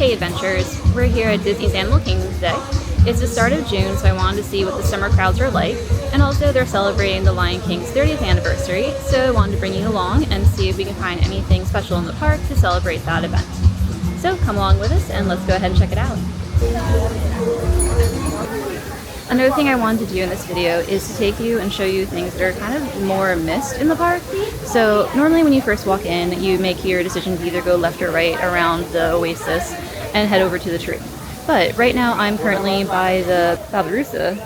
Hey Adventures! We're here at Disney's Animal Kingdom today. It's the start of June, so I wanted to see what the summer crowds are like, and also they're celebrating the Lion King's 30th anniversary, so I wanted to bring you along and see if we can find anything special in the park to celebrate that event. So come along with us and let's go ahead and check it out. Another thing I wanted to do in this video is to take you and show you things that are kind of more missed in the park. So normally when you first walk in, you make your decision to either go left or right around the Oasis and head over to the tree. But right now I'm currently by the Barbarossa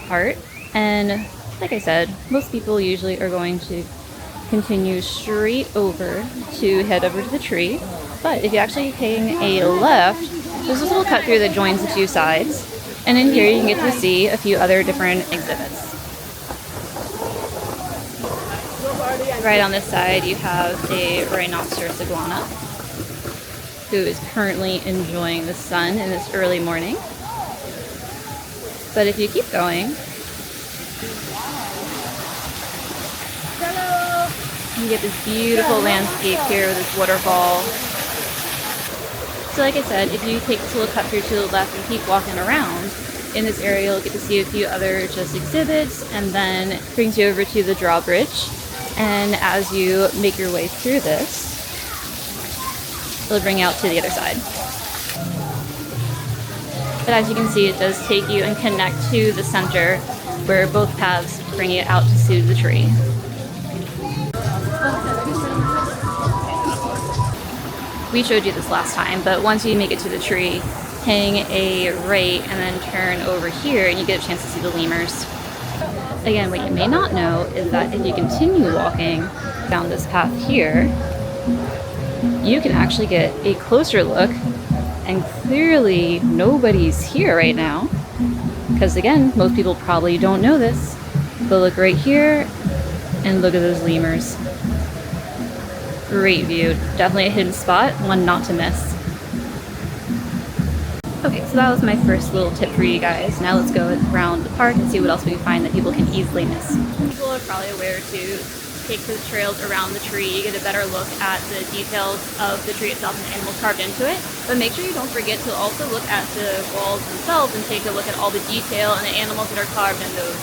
part, and like I said, most people usually are going to continue straight over to head over to the tree. But if you actually take a left, there's this little cut through that joins the two sides. And in here you can get to see a few other different exhibits. Right on this side you have a rhinoceros iguana who is currently enjoying the sun in this early morning. But if you keep going, you get this beautiful landscape here with this waterfall. So like I said, if you take this little cut through to the left and keep walking around, in this area you'll get to see a few other just exhibits, and then it brings you over to the drawbridge. And as you make your way through this, it'll bring you out to the other side. But as you can see, it does take you and connect to the center where both paths bring you out to see the tree. We showed you this last time, but once you make it to the tree, hang a right and then turn over here and you get a chance to see the lemurs. Again, what you may not know is that if you continue walking down this path here, you can actually get a closer look, and clearly nobody's here right now, because again, most people probably don't know this, but look right here and look at those lemurs. Great view. Definitely a hidden spot, one not to miss. Okay, so that was my first little tip for you guys. Now let's go around the park and see what else we can find that people can easily miss. People are probably aware to take the trails around the tree, you get a better look at the details of the tree itself and the animals carved into it. But make sure you don't forget to also look at the walls themselves and take a look at all the detail and the animals that are carved in those.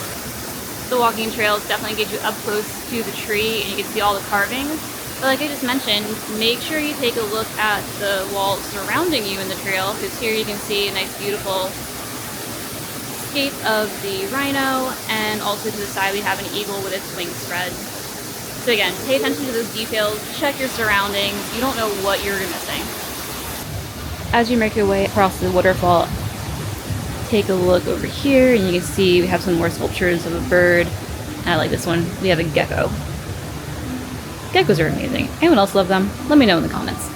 The walking trails definitely get you up close to the tree and you can see all the carvings. But like I just mentioned, make sure you take a look at the walls surrounding you in the trail, because here you can see a nice beautiful scape of the rhino, and also to the side we have an eagle with its wings spread. So again, pay attention to those details, check your surroundings, you don't know what you're missing. As you make your way across the waterfall, take a look over here and you can see we have some more sculptures of a bird. And I like this one, we have a gecko. Geckos are amazing. Anyone else love them? Let me know in the comments.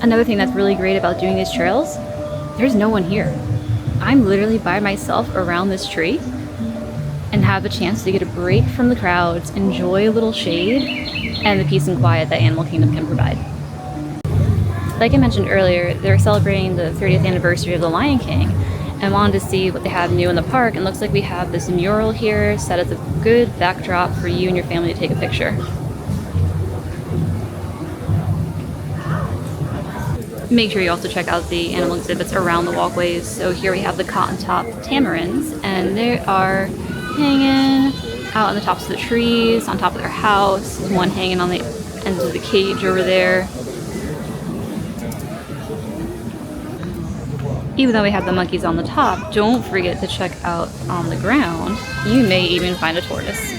Another thing that's really great about doing these trails, there's no one here. I'm literally by myself around this tree and have a chance to get a break from the crowds, enjoy a little shade, and the peace and quiet that Animal Kingdom can provide. Like I mentioned earlier, they're celebrating the 30th anniversary of the Lion King, and wanted to see what they have new in the park, and looks like we have this mural here set as a good backdrop for you and your family to take a picture. Make sure you also check out the animal exhibits around the walkways. So here we have the cotton top tamarins, and they are hanging out on the tops of the trees, on top of their house. There's one hanging on the end of the cage over there. Even though we have the monkeys on the top, don't forget to check out on the ground. You may even find a tortoise.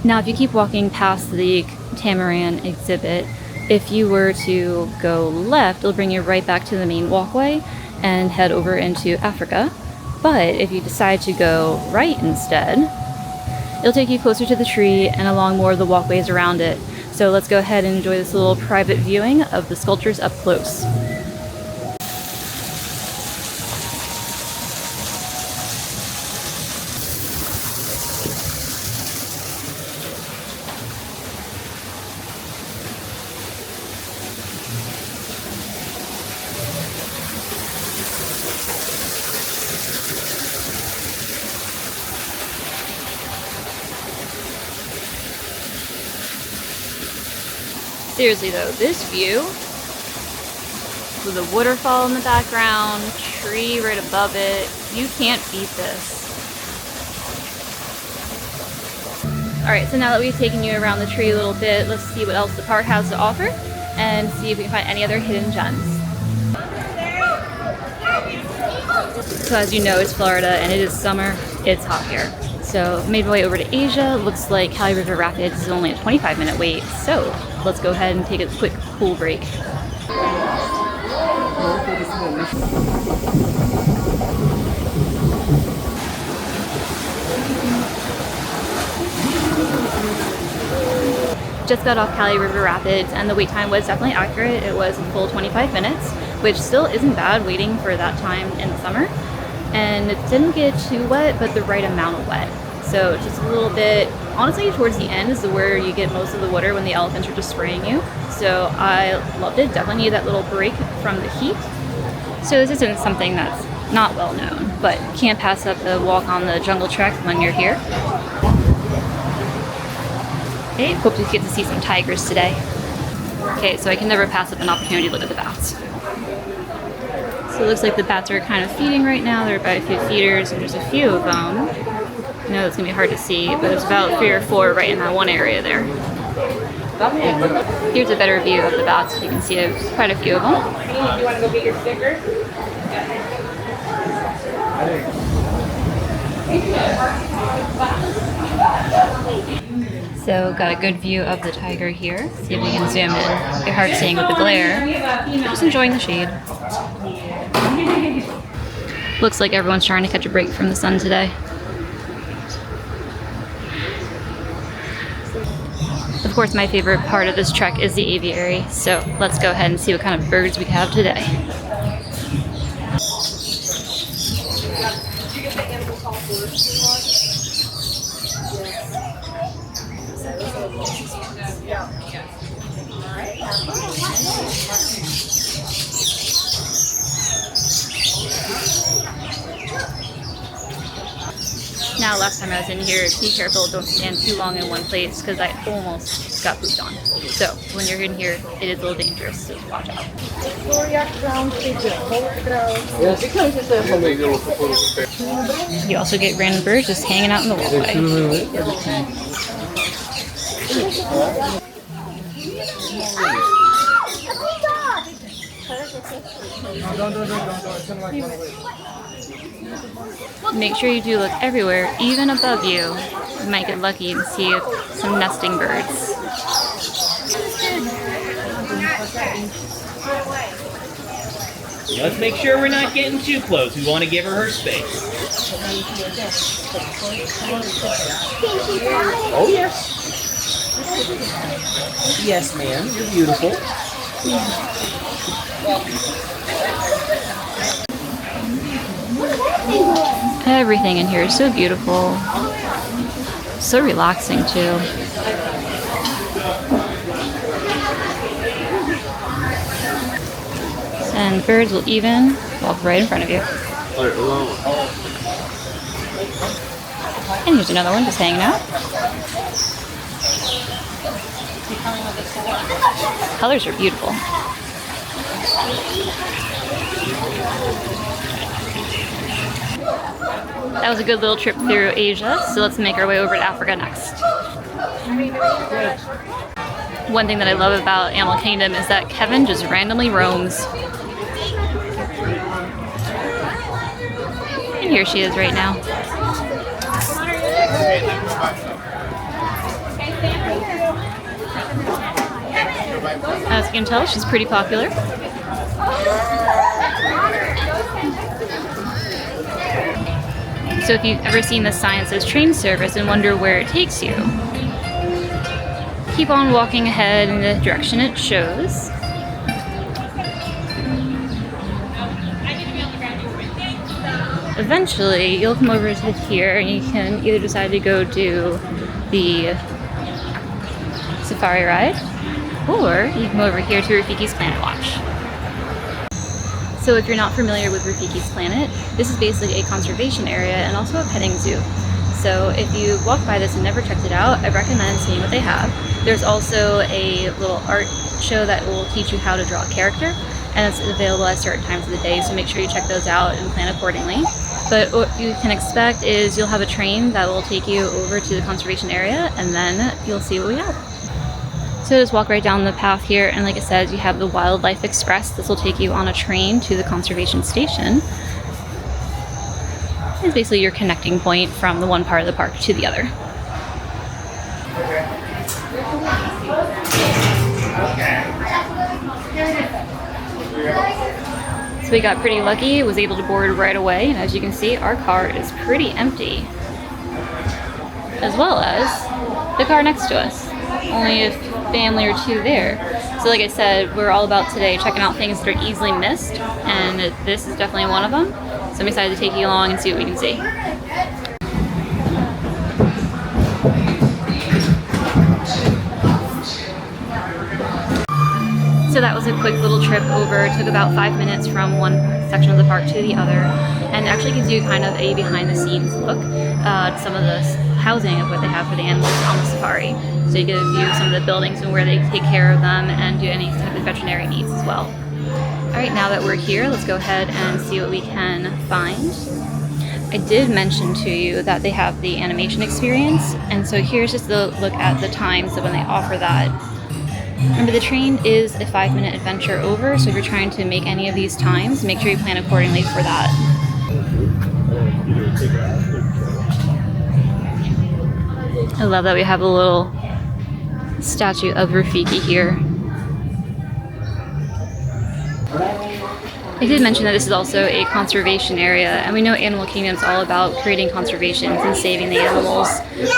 Now if you keep walking past the tamarin exhibit, if you were to go left, it'll bring you right back to the main walkway and head over into Africa. But if you decide to go right instead, it'll take you closer to the tree and along more of the walkways around it. So let's go ahead and enjoy this little private viewing of the sculptures up close. Seriously though, this view with a waterfall in the background, tree right above it. You can't beat this. Alright, so now that we've taken you around the tree a little bit, let's see what else the park has to offer and see if we can find any other hidden gems. So as you know, it's Florida and it is summer. It's hot here. So made my way over to Asia. Looks like Kali River Rapids is only a 25-minute wait. So let's go ahead and take a quick pool break. Just got off Kali River Rapids and the wait time was definitely accurate. It was a full 25 minutes, which still isn't bad waiting for that time in the summer. And it didn't get too wet, but the right amount of wet. So just a little bit, honestly towards the end is where you get most of the water when the elephants are just spraying you. So I loved it, definitely needed that little break from the heat. So this isn't something that's not well known, but can't pass up the walk on the jungle trek when you're here. Okay, hope you get to see some tigers today. Okay, so I can never pass up an opportunity to look at the bats. So it looks like the bats are kind of feeding right now. There are about a few feeders, and there's a few of them. I know it's gonna be hard to see, but there's about 3 or 4 right in that one area there. Here's a better view of the bats. You can see there's quite a few of them. You want to go get your sticker? So got a good view of the tiger here. See if we can zoom in. It's hard seeing with the glare. Just enjoying the shade. Looks like everyone's trying to catch a break from the sun today. Of course, my favorite part of this trek is the aviary. So let's go ahead and see what kind of birds we have today. Now, last time I was in here, be careful, don't stand too long in one place because I almost got pooped on. So when you're in here, it is a little dangerous, so watch out. You also get random birds just hanging out in the walkway. Make sure you do look everywhere, even above you. You might get lucky and see some nesting birds. Let's make sure we're not getting too close. We want to give her space. Oh, yes. Yes, ma'am. You're beautiful. Everything in here is so beautiful. So relaxing, too. And birds will even walk right in front of you. And here's another one just hanging out. Colors are beautiful. That was a good little trip through Asia, so let's make our way over to Africa next. One thing that I love about Animal Kingdom is that Kevin just randomly roams. And here she is right now. As you can tell, she's pretty popular. So if you've ever seen the sign that says train service and wonder where it takes you, keep on walking ahead in the direction it shows. Eventually, you'll come over to here and you can either decide to go do the safari ride, or you can come over here to Rafiki's Planet Watch. So if you're not familiar with Rafiki's Planet, this is basically a conservation area and also a petting zoo. So if you walk by this and never checked it out, I recommend seeing what they have. There's also a little art show that will teach you how to draw a character. and it's available at certain times of the day, so make sure you check those out and plan accordingly. But what you can expect is you'll have a train that will take you over to the conservation area, and then you'll see what we have. So just walk right down the path here, and like it says, you have the Wildlife Express. This will take you on a train to the conservation station. It's basically your connecting point from the one part of the park to the other. So we got pretty lucky, was able to board right away, and as you can see, our car is pretty empty. As well as the car next to us. Only a family or two there. So like I said, we're all about today checking out things that are easily missed, and this is definitely one of them. So I'm excited to take you along and see what we can see. So that was a quick little trip over. It took about 5 minutes from one section of the park to the other, and actually gives you kind of a behind the scenes look at some of the housing of what they have for the animals on the safari. So you get a view of some of the buildings and where they take care of them and do any type of veterinary needs as well. Alright, now that we're here, let's go ahead and see what we can find. I did mention to you that they have the animation experience, and so here's just a look at the times of when they offer that. Remember, the train is a 5-minute adventure over, so if you're trying to make any of these times, make sure you plan accordingly for that. I love that we have a little statue of Rafiki here. I did mention that this is also a conservation area, and we know Animal Kingdom is all about creating conservations and saving the animals.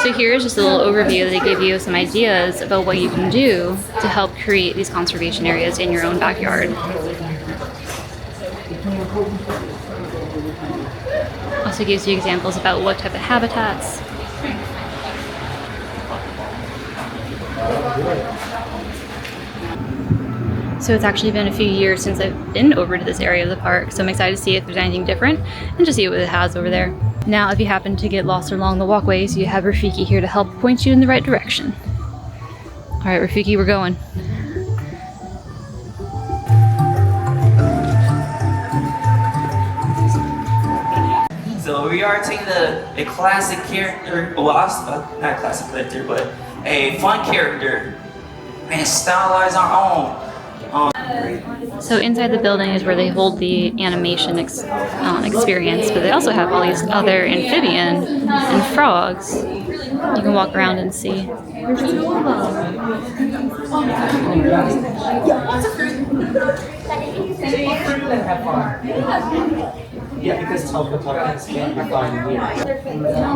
So here's just a little overview that they give you some ideas about what you can do to help create these conservation areas in your own backyard. Also gives you examples about what type of habitats. So it's actually been a few years since I've been over to this area of the park, so I'm excited to see if there's anything different and just see what it has over there. Now, if you happen to get lost along the walkways, you have Rafiki here to help point you in the right direction. Alright, Rafiki, we're going. So we are taking a classic character, well, not a classic character, but a fun character, and stylize our own. So inside the building is where they hold the animation experience, but they also have all these other amphibian and frogs you can walk around and see.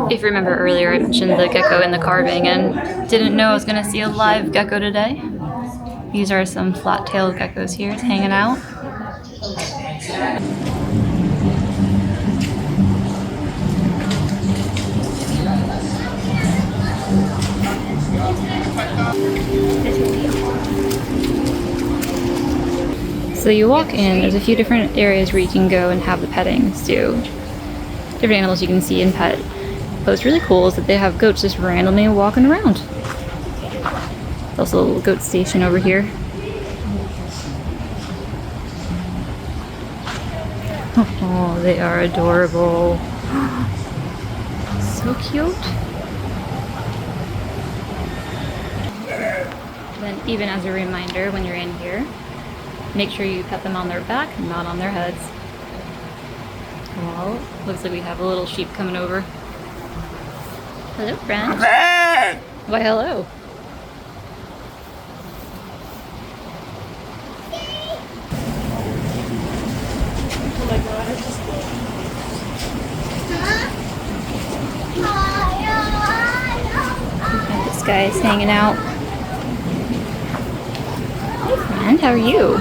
If you remember earlier, I mentioned the gecko in the carving and didn't know I was going to see a live gecko today. These are some flat-tailed geckos here hanging out. So you walk in, there's a few different areas where you can go and have the pettings do. Different animals you can see and pet. But what's really cool is that they have goats just randomly walking around. There's also a little goat station over here. Oh, they are adorable. So cute. Then even as a reminder, when you're in here, make sure you pet them on their back, not on their heads. Well, looks like we have a little sheep coming over. Hello, friend. Why, hello. And this guy is hanging out. Hey, friend, how are you?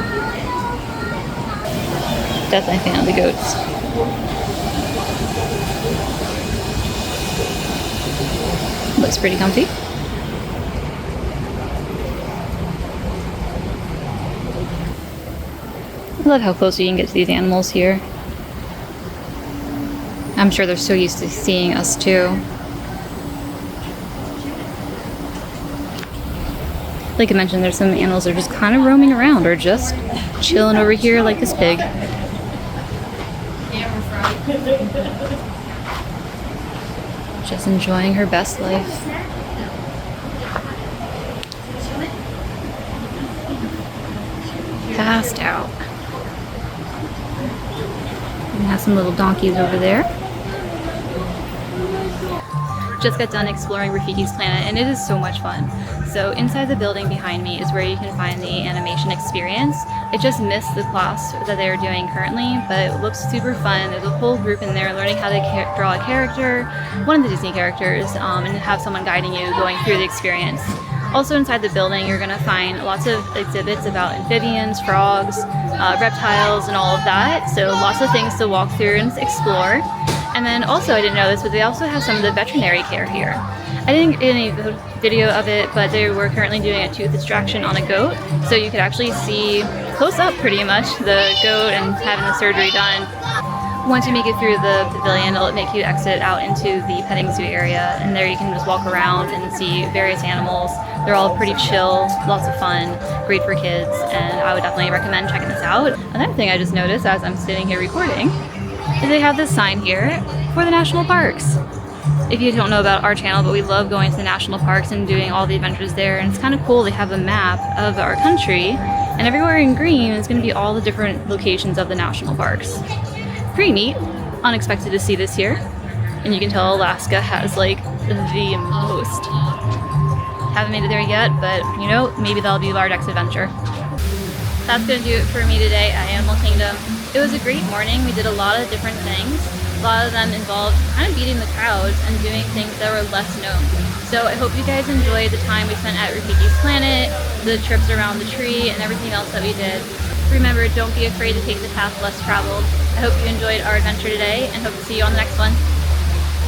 Definitely a fan of the goats. Looks pretty comfy. I love how close you can get to these animals here. I'm sure they're so used to seeing us too. Like I mentioned, there's some animals that are just kind of roaming around or just chilling over here like this pig. Just enjoying her best life. Passed out. We have some little donkeys over there. Just got done exploring Rafiki's planet and it is so much fun. So inside the building behind me is where you can find the animation experience. I just missed the class that they're doing currently, but it looks super fun. There's a whole group in there learning how to draw a character, one of the Disney characters, and have someone guiding you going through the experience. Also inside the building, you're gonna find lots of exhibits about amphibians, frogs, reptiles, and all of that. So lots of things to walk through and explore. And then also, I didn't know this, but they also have some of the veterinary care here. I didn't get any video of it, but they were currently doing a tooth extraction on a goat. So you could actually see close up pretty much the goat and having the surgery done. Once you make it through the pavilion, it'll make you exit out into the petting zoo area. And there you can just walk around and see various animals. They're all pretty chill, lots of fun, great for kids, and I would definitely recommend checking this out. Another thing I just noticed as I'm sitting here recording is they have this sign here for the national parks. If you don't know about our channel, but we love going to the national parks and doing all the adventures there, and it's kind of cool. They have a map of our country, and everywhere in green is going to be all the different locations of the national parks. Pretty neat. Unexpected to see this here. And you can tell Alaska has like the most. Haven't made it there yet, but you know, maybe that'll be our next adventure. That's gonna do it for me today at Animal Kingdom. It was a great morning. We did a lot of different things. A lot of them involved kind of beating the crowds and doing things that were less known. So I hope you guys enjoyed the time we spent at Rafiki's planet, the trips around the tree, and everything else that we did. Remember, don't be afraid to take the path less traveled. I hope you enjoyed our adventure today and hope to see you on the next one.